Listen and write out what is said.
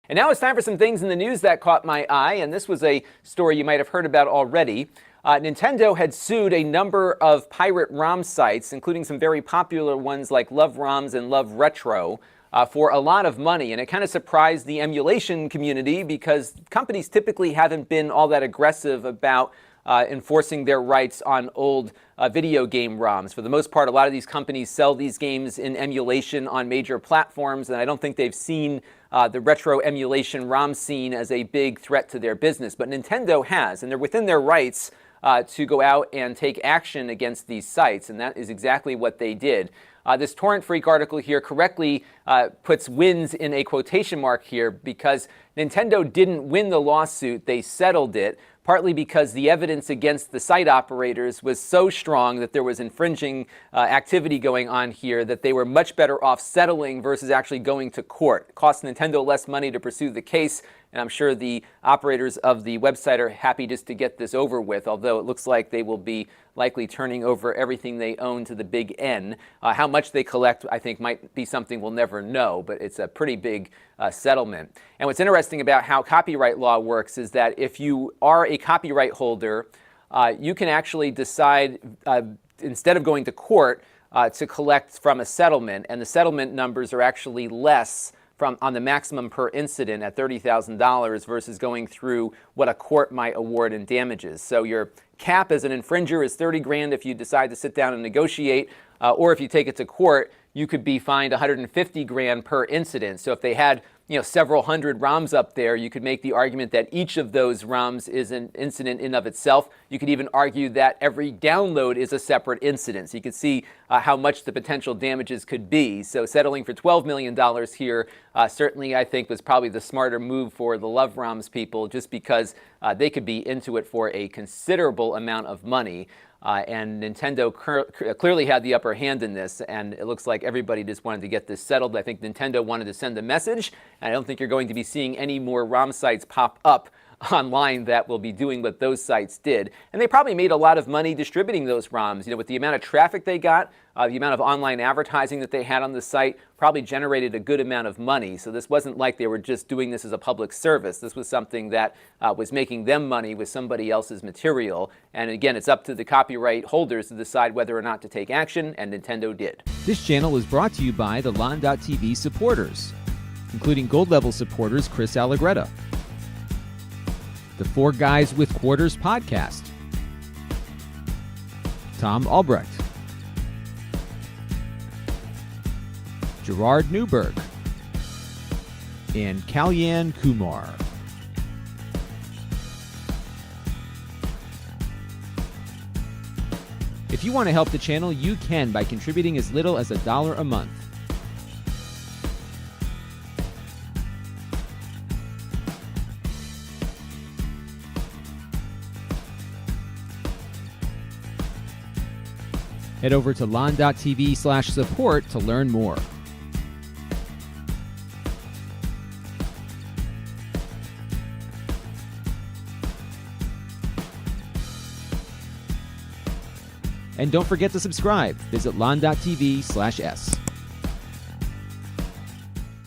And now it's time for some things in the news that caught my eye, and this was a story you might have heard about already. Nintendo had sued a number of pirate ROM sites, including some very popular ones like Love ROMs and Love Retro, for a lot of money. And it kind of surprised the emulation community because companies typically haven't been all that aggressive about enforcing their rights on old video game ROMs. For the most part, a lot of these companies sell these games in emulation on major platforms, and I don't think they've seen the retro emulation ROM scene as a big threat to their business. But Nintendo has, and they're within their rights to go out and take action against these sites, and that is exactly what they did. This Torrent Freak article here correctly puts wins in a quotation mark here because Nintendo didn't win the lawsuit, they settled it, partly because the evidence against the site operators was so strong that there was infringing activity going on here that they were much better off settling versus actually going to court. It cost Nintendo less money to pursue the case, and I'm sure the operators of the website are happy just to get this over with, although it looks like they will be likely turning over everything they own to the big N. How much they collect, I think, might be something we'll never know, but it's a pretty big settlement. And what's interesting about how copyright law works is that if you are a copyright holder, you can actually decide, instead of going to court, to collect from a settlement, and the settlement numbers are actually less on the maximum per incident at $30,000 versus going through what a court might award in damages. So your cap as an infringer is $30,000 if you decide to sit down and negotiate, or if you take it to court, you could be fined $150,000 per incident. So if they had several hundred ROMs up there, you could make the argument that each of those ROMs is an incident in of itself. You could even argue that every download is a separate incident. So you can see how much the potential damages could be. So settling for $12 million here certainly, I think, was probably the smarter move for the Love ROMs people, just because they could be into it for a considerable amount of money. And Nintendo clearly had the upper hand in this, and it looks like everybody just wanted to get this settled. I think Nintendo wanted to send a message, and I don't think you're going to be seeing any more ROM sites pop up online that will be doing what those sites did. And they probably made a lot of money distributing those ROMs. With the amount of traffic they got, the amount of online advertising that they had on the site probably generated a good amount of money. So this wasn't like they were just doing this as a public service. This was something that was making them money with somebody else's material. And again, it's up to the copyright holders to decide whether or not to take action, and Nintendo did. This channel is brought to you by the Lon.TV supporters, including gold level supporters Chris Allegretta, the Four Guys with Quarters podcast, Tom Albrecht, Gerard Newberg, and Kalyan Kumar. If you want to help the channel, you can by contributing as little as $1 a month. Head over to lon.tv/support to learn more. And don't forget to subscribe. Visit lon.tv/s.